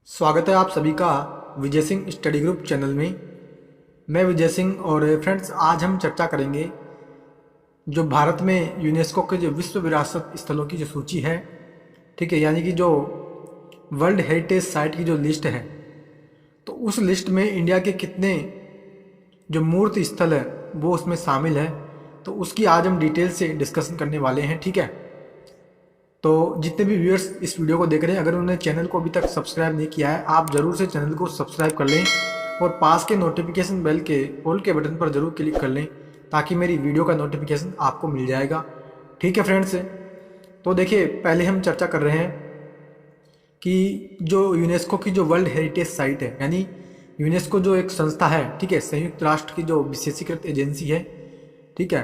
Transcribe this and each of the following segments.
स्वागत है आप सभी का Vijay Singh study group channel में। मैं विजय सिंह और फ्रेंड्स आज हम चर्चा करेंगे जो भारत में यूनेस्को के जो विश्व विरासत स्थलों की जो सूची है, ठीक है, यानी कि जो वर्ल्ड हेरिटेज साइट की जो लिस्ट है, तो उस लिस्ट में इंडिया के कितने जो मूर्त स्थल है वो उसमें शामिल है, तो उसकी आज हम डिटेल से डिस्कशन करने वाले हैं। ठीक है, तो जितने भी व्यूअर्स इस वीडियो को देख रहे हैं, अगर उन्होंने चैनल को अभी तक सब्सक्राइब नहीं किया है, आप ज़रूर से चैनल को सब्सक्राइब कर लें और पास के नोटिफिकेशन बेल के ऑल के बटन पर ज़रूर क्लिक कर लें ताकि मेरी वीडियो का नोटिफिकेशन आपको मिल जाएगा। ठीक है फ्रेंड्स, तो देखिए पहले हम चर्चा कर रहे हैं कि जो यूनेस्को की जो वर्ल्ड हेरिटेज साइट है, यानी यूनेस्को जो एक संस्था है, ठीक है, संयुक्त राष्ट्र की जो विशेषीकृत एजेंसी है, ठीक है,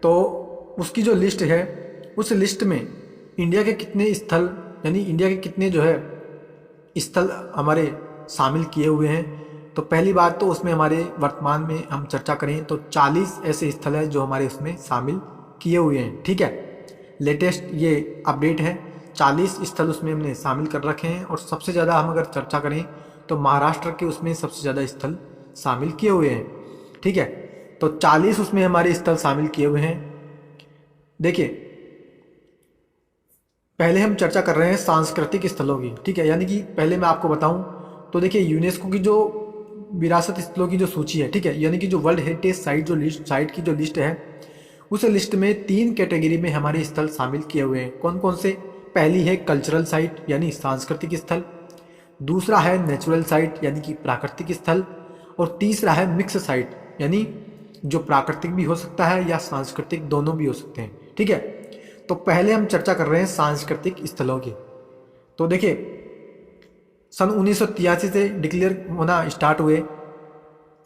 तो उसकी जो लिस्ट है, उस लिस्ट में इंडिया के कितने स्थल, यानी इंडिया के कितने जो है स्थल हमारे शामिल किए हुए हैं। तो पहली बात तो उसमें हमारे वर्तमान में हम चर्चा करें तो 40 ऐसे स्थल हैं जो हमारे उसमें शामिल किए हुए हैं। ठीक है, लेटेस्ट ये अपडेट है, 40 स्थल उसमें हमने शामिल कर रखे हैं। और सबसे ज़्यादा हम अगर चर्चा करें तो महाराष्ट्र के उसमें सबसे ज़्यादा स्थल शामिल किए हुए हैं। ठीक है, तो 40 उसमें हमारे स्थल शामिल किए हुए हैं। देखिए पहले हम चर्चा कर रहे हैं सांस्कृतिक स्थलों की। ठीक है, यानी कि पहले मैं आपको बताऊं तो देखिए यूनेस्को की जो विरासत स्थलों की जो सूची है, ठीक है, यानी कि जो वर्ल्ड हेरिटेज साइट की जो लिस्ट है, उस लिस्ट में 3 कैटेगरी में हमारे स्थल शामिल किए हुए हैं। कौन कौन से? पहली है कल्चरल साइट यानी सांस्कृतिक स्थल, दूसरा है नेचुरल साइट यानी कि प्राकृतिक स्थल, और तीसरा है मिक्स साइट यानी जो प्राकृतिक भी हो सकता है या सांस्कृतिक, दोनों भी हो सकते हैं। ठीक है, तो पहले हम चर्चा कर रहे हैं सांस्कृतिक स्थलों की। तो देखिए सन 1983 से डिक्लेयर होना स्टार्ट हुए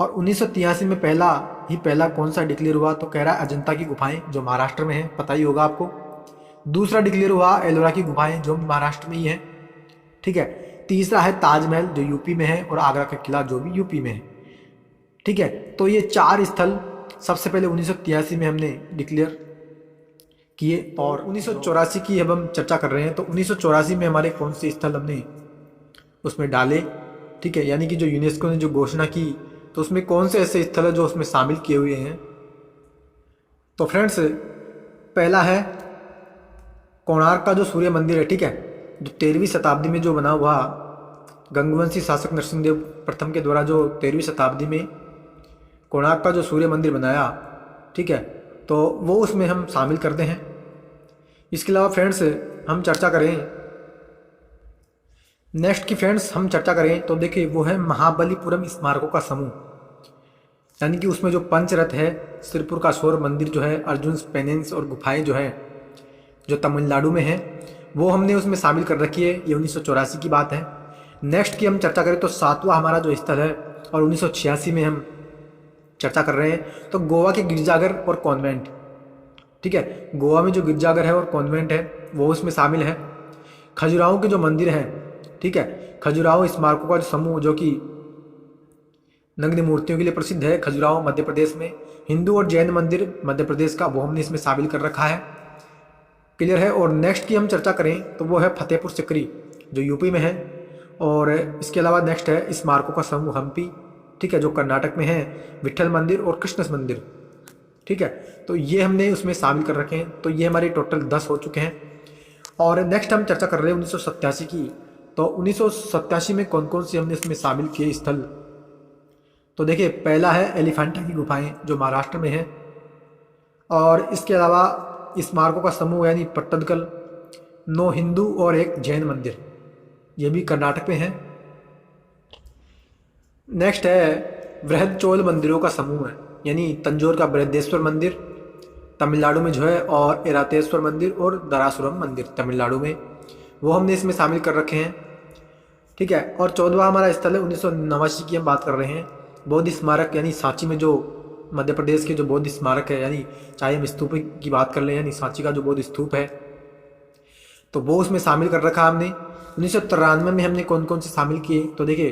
और 1983 में पहला कौन सा डिक्लेयर हुआ तो कह रहा है अजंता की गुफाएं जो महाराष्ट्र में है, पता ही होगा आपको। दूसरा डिक्लेयर हुआ एलोरा की गुफाएं जो महाराष्ट्र में ही है। ठीक है, तीसरा है ताजमहल जो यूपी में है और आगरा का किला जो भी यूपी में है। ठीक है, तो ये 4 स्थल सबसे पहले 1983 में हमने डिक्लेयर किए। और 1984 की अब हम चर्चा कर रहे हैं तो 1984 में हमारे कौन से स्थल हमने उसमें डाले। ठीक है, यानी कि जो यूनेस्को ने जो घोषणा की तो उसमें कौन से ऐसे स्थल है जो उसमें शामिल किए हुए हैं। तो फ्रेंड्स पहला है कोणार्क का जो सूर्य मंदिर है, ठीक है, जो 13वीं शताब्दी में जो बना हुआ गंगवंशी शासक नरसिंहदेव प्रथम के द्वारा जो 13वीं शताब्दी में कोणार्क का जो सूर्य मंदिर बनाया, ठीक है, तो वो उसमें हम शामिल करते हैं। इसके अलावा फ्रेंड्स हम चर्चा करें नेक्स्ट की फ्रेंड्स हम चर्चा करें तो देखिए वो है महाबलीपुरम स्मारकों का समूह, यानी कि उसमें जो पंचरथ है, सिरपुर का शोर मंदिर जो है, अर्जुन पेनेंस और गुफाएं जो है जो तमिलनाडु में है, वो हमने उसमें शामिल कर रखी है। ये 1984 की बात है। नेक्स्ट की हम चर्चा करें तो 7वां हमारा जो स्थल है और 1986 में हम चर्चा कर रहे हैं तो गोवा के गिरजाघर और कॉन्वेंट। ठीक है, गोवा में जो गिरजाघर है और कॉन्वेंट है वो उसमें शामिल है। खजुराहो के जो मंदिर हैं, ठीक है, खजुराहो स्मारकों का जो समूह जो कि नग्न मूर्तियों के लिए प्रसिद्ध है, खजुराहो मध्य प्रदेश में। हिंदू और जैन मंदिर मध्य प्रदेश का, वो हमने इसमें शामिल कर रखा है। क्लियर है। और नेक्स्ट की हम चर्चा करें तो वो है फतेहपुर सिकरी जो यूपी में है। और इसके अलावा नेक्स्ट है स्मारकों का समूह हम्पी, ठीक है, जो कर्नाटक में है, विट्ठल मंदिर और कृष्ण मंदिर। ठीक है, तो ये हमने उसमें शामिल कर रखे हैं। तो ये हमारे टोटल 10 हो चुके हैं। और नेक्स्ट हम चर्चा कर रहे हैं 1987 की। तो 1987 में कौन कौन से हमने इसमें शामिल किए स्थल, तो देखिए पहला है एलिफेंटा की गुफाएं जो महाराष्ट्र में है। और इसके अलावा स्मारकों का समूह यानी पट्टदकल, 9 हिंदू और 1 जैन मंदिर, ये भी कर्नाटक में है। नेक्स्ट है वृहद चोल मंदिरों का समूह है, यानी तंजौर का बृहदेश्वर मंदिर तमिलनाडु में जो है, और एरातेश्वर मंदिर और दरासुरम मंदिर तमिलनाडु में, वो हमने इसमें शामिल कर रखे हैं। ठीक है, और 14वां हमारा स्थल है 1989 की हम बात कर रहे हैं, बौद्ध स्मारक, यानी सांची में जो मध्य प्रदेश के जो बौद्ध स्मारक है, यानी चाहे हम स्तूप की बात कर लें, यानी सांची का जो बौद्ध स्तूप है, तो वो उसमें शामिल कर रखा हमने। 1993 में हमने कौन कौन से शामिल किए तो देखिए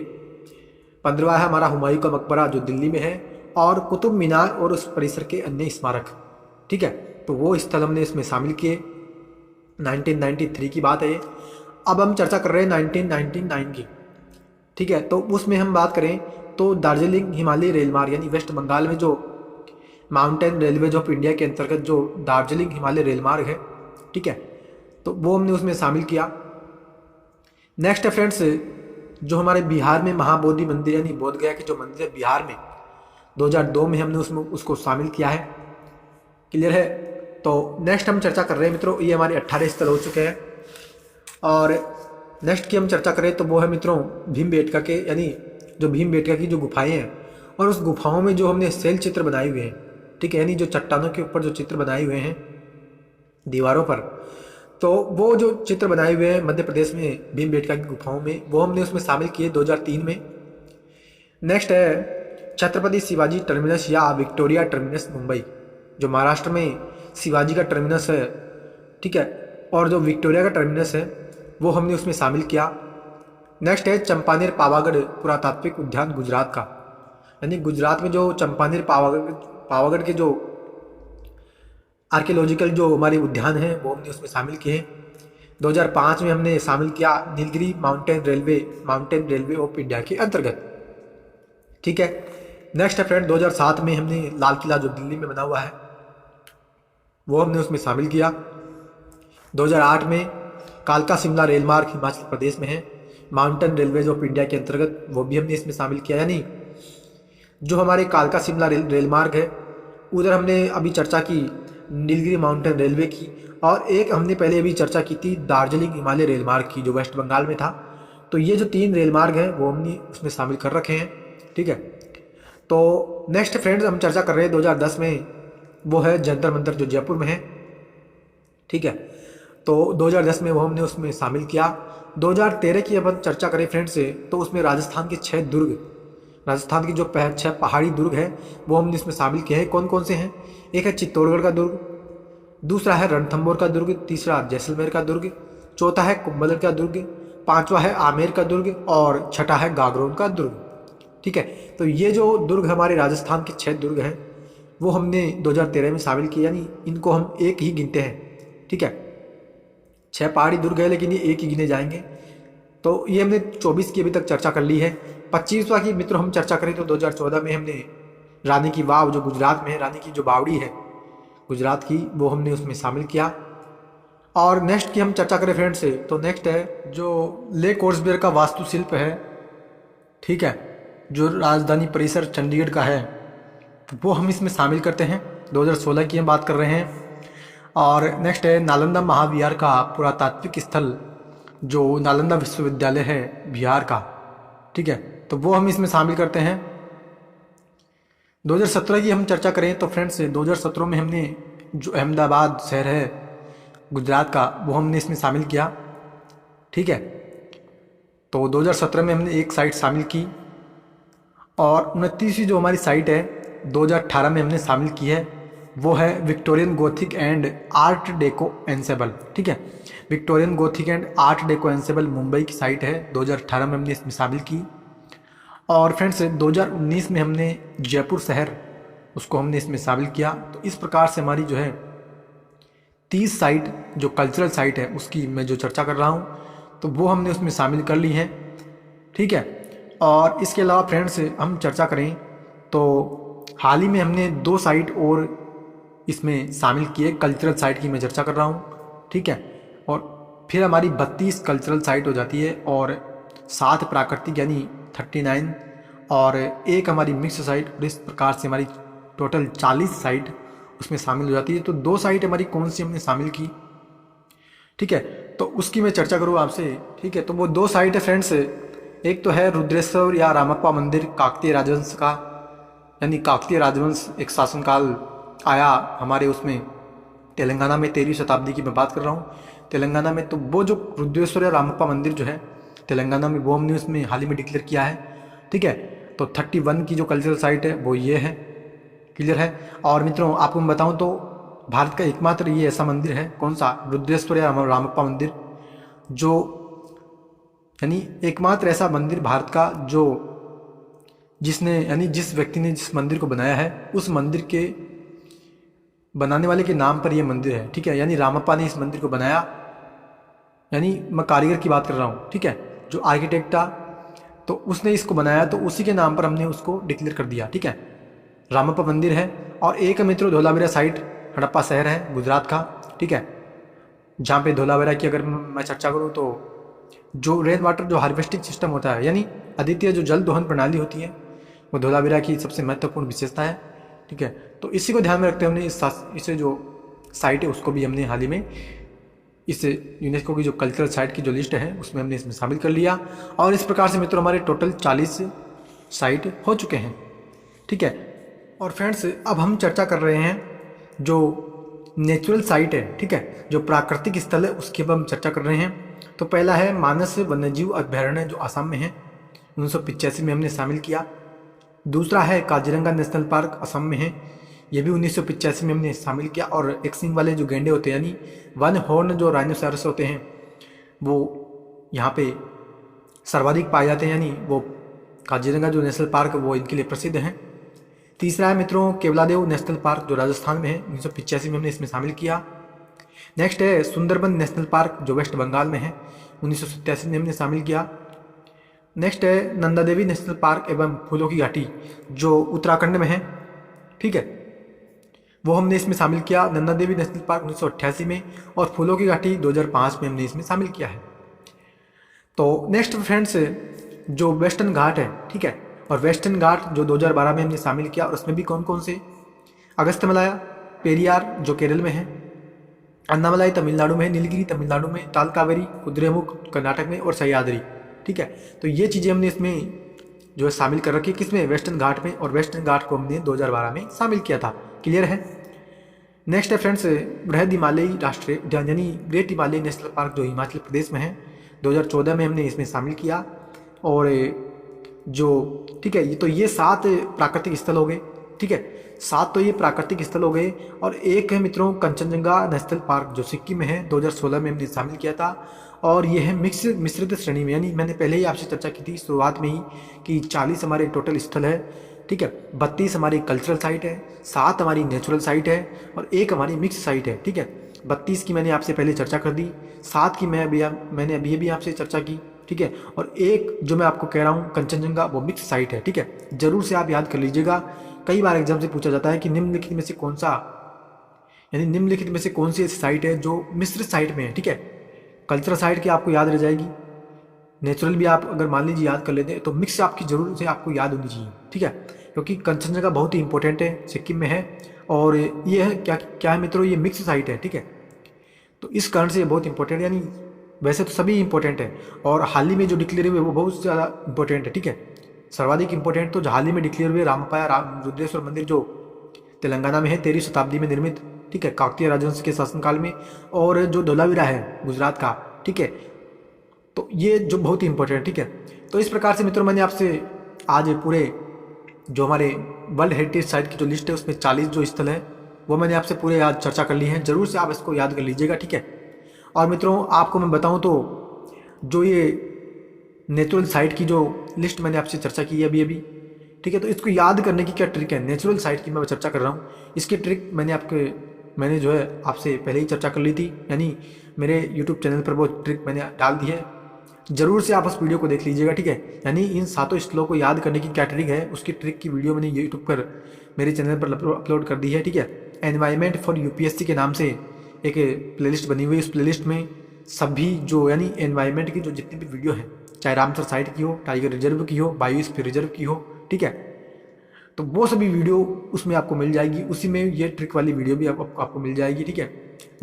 15वां है हमारा हुमायूं का मकबरा जो दिल्ली में है, और कुतुब मीनार और उस परिसर के अन्य स्मारक। ठीक है, तो वो स्थल हमने इसमें शामिल किए। 1993 की बात है ये। अब हम चर्चा कर रहे हैं 1999 की। ठीक है। तो उसमें हम बात करें तो दार्जिलिंग हिमालय रेल मार्ग यानी वेस्ट बंगाल में जो माउंटेन रेलवेज ऑफ इंडिया के अंतर्गत जो दार्जिलिंग हिमालय रेल मार्ग है, ठीक है, तो वो हमने उसमें शामिल किया। नेक्स्ट है फ्रेंड्स, जो हमारे बिहार में महाबोधि मंदिर यानी बोध गया के जो मंदिर है बिहार में, 2002 में हमने उसमें उसको शामिल किया है। क्लियर है। तो नेक्स्ट हम चर्चा कर रहे हैं मित्रों, ये हमारे 18 स्थल हो चुके हैं। और नेक्स्ट की हम चर्चा करें तो वो है मित्रों भीमबेटका के, यानी जो भीमबेटका की जो गुफाएं हैं और उस गुफाओं में जो हमने शैल चित्र बनाए हुए हैं, ठीक है, यानी जो चट्टानों के ऊपर जो चित्र बनाए हुए हैं दीवारों पर, तो वो जो चित्र बनाए हुए हैं मध्य प्रदेश में भीमबेटका की गुफाओं में, वो हमने उसमें शामिल किए 2003 में। नेक्स्ट है छत्रपति शिवाजी टर्मिनस या विक्टोरिया टर्मिनस मुंबई, जो महाराष्ट्र में शिवाजी का टर्मिनस है, ठीक है, और जो विक्टोरिया का टर्मिनस है वो हमने उसमें शामिल किया। नेक्स्ट है चंपानेर पावागढ़ पुरातात्विक उद्यान गुजरात का, यानी गुजरात में जो चंपानेर पावागढ़ के जो आर्कियोलॉजिकल जो हमारे उद्यान हैं वो हमने उसमें शामिल किए हैं। 2005 में हमने शामिल किया Nilgiri mountain railway of India के अंतर्गत, ठीक है। नेक्स्ट है फ्रेंड 2007 में हमने लाल किला जो दिल्ली में बना हुआ है वो हमने उसमें शामिल किया। 2008 में कालका शिमला रेल मार्ग हिमाचल प्रदेश में है, माउंटेन रेलवेज ऑफ इंडिया के अंतर्गत, वो भी हमने इसमें शामिल किया। यानी जो हमारे कालका शिमला रेल मार्ग है उधर हमने अभी चर्चा की नीलगिरी माउंटेन रेलवे की, और एक हमने पहले अभी चर्चा की थी दार्जिलिंग हिमालय रेल मार्ग की जो वेस्ट बंगाल में था। तो ये जो 3 रेल मार्ग हैं वो हमने उसमें शामिल कर रखे हैं, ठीक है। तो नेक्स्ट फ्रेंड्स हम चर्चा कर रहे हैं 2010 में, वो है जंतर मंतर जो जयपुर में है, ठीक है। तो 2010 में वो हमने उसमें शामिल किया। 2013 की अब हम चर्चा करें फ्रेंड्स से तो उसमें राजस्थान के 6 दुर्ग, राजस्थान की जो 6 पहाड़ी दुर्ग है वो हमने इसमें शामिल किए हैं। कौन कौन से हैं? एक है चित्तौड़गढ़ का दुर्ग, दूसरा है रणथंभौर का दुर्ग, तीसरा जैसलमेर का दुर्ग, चौथा है कुंभलगढ़ का दुर्ग, पांचवा है आमेर का दुर्ग और छठा है गागरोन का दुर्ग, ठीक है। तो ये जो दुर्ग हमारे राजस्थान के 6 दुर्ग हैं वो हमने 2013 में शामिल किए, यानी इनको हम एक ही गिनते हैं, ठीक है। 6 पहाड़ी दुर्ग है लेकिन ये एक ही गिने जाएंगे। तो ये हमने 24 की अभी तक चर्चा कर ली है। 25वां की मित्रों हम चर्चा करें तो 2014 में हमने रानी की वाव जो गुजरात में है, रानी की जो बावड़ी है गुजरात की, वो हमने उसमें शामिल किया। और नेक्स्ट की हम चर्चा करें फ्रेंड्स से तो नेक्स्ट है जो ले कोर्सबियर का वास्तुशिल्प है, ठीक है, जो राजधानी परिसर चंडीगढ़ का है, तो वो हम इसमें शामिल करते हैं। 2016 की हम बात कर रहे हैं। और नेक्स्ट है नालंदा महाविहार का पुरातात्विक स्थल जो नालंदा विश्वविद्यालय है बिहार का, ठीक है, तो वो हम इसमें शामिल करते हैं। 2017 की हम चर्चा करें तो फ्रेंड्स 2017 में हमने जो अहमदाबाद शहर है गुजरात का वो हमने इसमें शामिल किया, ठीक है। तो 2017 में हमने एक साइट शामिल की। और 29वीं जो हमारी साइट है 2018 में हमने शामिल की है, वो है Victorian Gothic and art deco ensemble, ठीक है। Victorian Gothic and art deco ensemble Mumbai की साइट है, 2018 में हमने इसमें शामिल की। और फ्रेंड्स 2019 में हमने जयपुर शहर उसको हमने इसमें शामिल किया। तो इस प्रकार से हमारी जो है 30 साइट जो कल्चरल साइट है उसकी मैं जो चर्चा कर रहा हूँ तो वो हमने उसमें शामिल कर ली हैं, ठीक है। और इसके अलावा फ्रेंड्स हम चर्चा करें तो हाल ही में हमने 2 साइट और इसमें शामिल किए, कल्चरल साइट की मैं चर्चा कर रहा हूँ, ठीक है। और फिर हमारी 32 कल्चरल साइट हो जाती है और 7 प्राकृतिक यानी 39 और एक हमारी मिक्स साइट, और इस प्रकार से हमारी टोटल 40 साइट उसमें शामिल हो जाती है। तो 2 साइट हमारी कौन सी हमने शामिल की, ठीक है, तो उसकी मैं चर्चा करूँ आपसे, ठीक है। तो वो 2 साइट है फ्रेंड्स, एक तो है रुद्रेश्वर या रामप्पा मंदिर काकतीय राजवंश का, यानी काकतीय राजवंश एक शासनकाल आया हमारे उसमें तेलंगाना में, 13वीं शताब्दी की मैं बात कर रहा हूँ तेलंगाना में। तो वो जो रुद्रेश्वर या रामप्पा मंदिर जो है तेलंगाना में वो हमने उसमें हाल ही में डिक्लेयर किया है, ठीक है। तो 31 की जो कल्चरल साइट है वो ये है, क्लियर है। और मित्रों आपको मैं बताऊं तो भारत का एकमात्र ये ऐसा मंदिर है, कौन सा, रुद्रेश्वर या रामप्पा मंदिर, जो यानी एकमात्र ऐसा मंदिर भारत का जो जिसने यानी जिस व्यक्ति ने जिस मंदिर को बनाया है उस मंदिर के बनाने वाले के नाम पर यह मंदिर है, ठीक है। यानी रामप्पा ने इस मंदिर को बनाया, यानी मैं कारीगर की बात कर रहा हूँ, ठीक है। जो आर्किटेक्ट था तो उसने इसको बनाया, तो उसी के नाम पर हमने उसको डिक्लेयर कर दिया, ठीक है। रामप्पा मंदिर है। और एक मित्रों धोलावीरा साइट हड़प्पा शहर है गुजरात का, ठीक है, जहाँ पे धोलावीरा की अगर मैं चर्चा करूँ तो जो रेन वाटर जो हार्वेस्टिंग सिस्टम होता है, यानी अद्वितीय जो जल दोहन प्रणाली होती है, वो धोलावीरा की सबसे महत्वपूर्ण विशेषता है, ठीक है। तो इसी को ध्यान में रखते हुए हमने इस जो साइट है उसको भी हमने हाल ही में इस यूनेस्को की जो कल्चरल साइट की जो लिस्ट है उसमें हमने इसमें शामिल कर लिया। और इस प्रकार से मित्रों हमारे टोटल 40 साइट हो चुके हैं, ठीक है। और फ्रेंड्स अब हम चर्चा कर रहे हैं जो नेचुरल साइट है, ठीक है, जो प्राकृतिक स्थल है उसके ऊपर हम चर्चा कर रहे हैं। तो पहला है मानस वन्यजीव अभयारण्य जो आसाम में है, 1985 में हमने शामिल किया। दूसरा है काजीरंगा नेशनल पार्क असम में है, ये भी 1985 में हमने शामिल किया। और एक सींग वाले जो गेंडे होते हैं यानी वन हॉर्न जो राइनोसेरस होते हैं वो यहाँ पे सर्वाधिक पाए जाते हैं, यानी वो काजीरंगा जो नेशनल पार्क वो इनके लिए प्रसिद्ध है। तीसरा है मित्रों केवलादेव नेशनल पार्क जो राजस्थान में है, 1985 में हमने इसमें शामिल किया। नेक्स्ट है सुंदरबन नेशनल पार्क जो वेस्ट बंगाल में है, 1987 में हमने शामिल किया। नेक्स्ट है नंदा देवी नेशनल पार्क एवं फूलों की घाटी जो उत्तराखंड में है, ठीक है, वो हमने इसमें शामिल किया। नंदा देवी नेशनल पार्क 1988 में और फूलों की घाटी 2005 में हमने इसमें शामिल किया है। तो नेक्स्ट फ्रेंड्स जो वेस्टर्न घाट है, ठीक है, और वेस्टर्न घाट जो 2012 में हमने शामिल किया, और उसमें भी कौन कौन से, अगस्त्यमलाय पेरियार जो केरल में है, अन्नामलाई तमिलनाडु में है, नीलगिरी तमिलनाडु में, तालकावेरी कुद्रेमुख कर्नाटक में और सह्याद्री, ठीक है। तो ये चीज़ें हमने इसमें जो है शामिल कर रखी, किसमें, वेस्टर्न घाट में, और वेस्टर्न घाट को हमने 2012 में शामिल किया था, क्लियर है। नेक्स्ट है फ्रेंड्स बृहद हिमालयी राष्ट्रीय उद्यान यानी ग्रेट हिमालय नेशनल पार्क जो हिमाचल प्रदेश में है, 2014 में हमने इसमें शामिल किया। और जो, ठीक है, तो ये 7 प्राकृतिक स्थल हो गए, ठीक है, 7 तो ये प्राकृतिक स्थल हो गए। और एक है मित्रों कंचनजंगा नेशनल पार्क जो सिक्किम में है, 2016 में हमने शामिल किया था। और ये है मिश्रित श्रेणी में, यानी मैंने पहले ही आपसे चर्चा की थी शुरुआत में ही कि 40 हमारे टोटल स्थल है, ठीक है, 32 हमारी कल्चरल साइट है, 7 हमारी नेचुरल साइट है और 1 हमारी मिक्स साइट है, ठीक है। 32 की मैंने आपसे पहले चर्चा कर दी, 7 की मैंने अभी भी आपसे चर्चा की, ठीक है, और एक जो मैं आपको कह रहा हूँ कंचनजंगा वो मिक्स साइट है, ठीक है। जरूर से आप याद कर लीजिएगा, कई बार एग्जाम से पूछा जाता है कि निम्नलिखित में से कौन सा, यानी निम्नलिखित में से कौन सी ऐसी साइट है जो मिश्रित साइट में है, ठीक है। कल्चरल साइट की आपको याद रह जाएगी, नेचुरल भी आप अगर मान लीजिए याद कर लेते हैं, तो मिक्स आपकी जरूर से आपको याद होनी चाहिए, ठीक है, क्योंकि कंचनजंगा बहुत ही इंपॉर्टेंट है, सिक्किम में है। और ये है क्या है मित्रों, ये मिक्स साइट है, ठीक है। तो इस कारण से ये बहुत इंपॉर्टेंट है, यानी वैसे तो सभी इंपॉर्टेंट है, और हाल ही में जो डिक्लेयर हुए वो बहुत ज़्यादा इंपॉर्टेंट है, ठीक है। सर्वाधिक इंपॉर्टेंट तो हाल ही में डिक्लेयर हुए रामपाया रुद्रेश्वर मंदिर जो तेलंगाना में है, 13वीं शताब्दी में निर्मित, ठीक है, काकतीय राजवंश के शासनकाल में। और जो धोलावीरा है गुजरात का, ठीक है, तो ये जो बहुत ही इंपॉर्टेंट है, ठीक है। तो इस प्रकार से मित्रों मैंने आपसे आज पूरे जो हमारे वर्ल्ड हेरिटेज साइट की जो लिस्ट है उसमें 40 जो स्थल है वो मैंने आपसे पूरे आज चर्चा कर ली है, जरूर से आप इसको याद कर लीजिएगा, ठीक है। और मित्रों आपको मैं बताऊं तो जो ये नेचुरल साइट की जो लिस्ट मैंने आपसे चर्चा की है अभी, ठीक है, तो इसको याद करने की क्या ट्रिक है, नेचुरल साइट की मैं चर्चा कर रहा हूँ, इसकी ट्रिक मैंने जो है आपसे पहले ही चर्चा कर ली थी, यानी मेरे यूट्यूब चैनल पर वो ट्रिक मैंने डाल दी है, जरूर से आप उस वीडियो को देख लीजिएगा, ठीक है। यानी इन 7 स्थलों को याद करने की क्या ट्रिक है, उसकी ट्रिक की वीडियो मैंने यूट्यूब पर मेरे चैनल पर अपलोड कर दी है, ठीक है। एनवायरमेंट फॉर यूपीएससी के नाम से एक प्लेलिस्ट बनी हुई है, उस प्लेलिस्ट में सभी जो यानी एनवायरमेंट की जो जितनी भी वीडियो है, चाहे रामसर साइट की हो, टाइगर रिजर्व की हो, बायोस्फीयर रिजर्व की हो, ठीक है, तो वो सभी वीडियो उसमें आपको मिल जाएगी, उसी में ये ट्रिक वाली वीडियो भी आपको मिल जाएगी, ठीक है।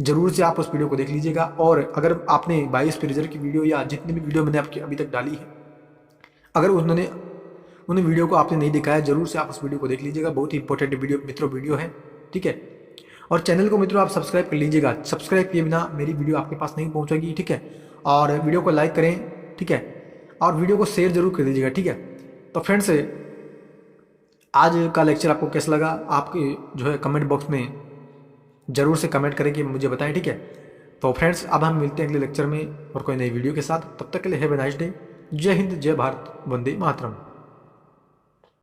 जरूर से आप उस वीडियो को देख लीजिएगा। और अगर आपने बायोस्फीयर रिजर्व की वीडियो या जितनी भी वीडियो मैंने आपकी अभी तक डाली है, अगर उन वीडियो को आपने नहीं दिखाया, जरूर से आप उस वीडियो को देख लीजिएगा, बहुत ही इंपॉर्टेंट वीडियो है, ठीक है। और चैनल को मित्रों आप सब्सक्राइब कर लीजिएगा, सब्सक्राइब किए बिना मेरी वीडियो आपके पास नहीं पहुंचेगी, ठीक है। और वीडियो को लाइक करें, ठीक है, और वीडियो को शेयर जरूर कर दीजिएगा, ठीक है। तो फ्रेंड्स आज का लेक्चर आपको कैसा लगा, आपके जो है कमेंट बॉक्स में जरूर से कमेंट करें कि मुझे बताएं, ठीक है। तो फ्रेंड्स अब हम मिलते हैं अगले लेक्चर में और कोई नई वीडियो के साथ, तब तक के लिए हैव अ नाइस डे। जय हिंद, जय भारत, वंदे मातरम।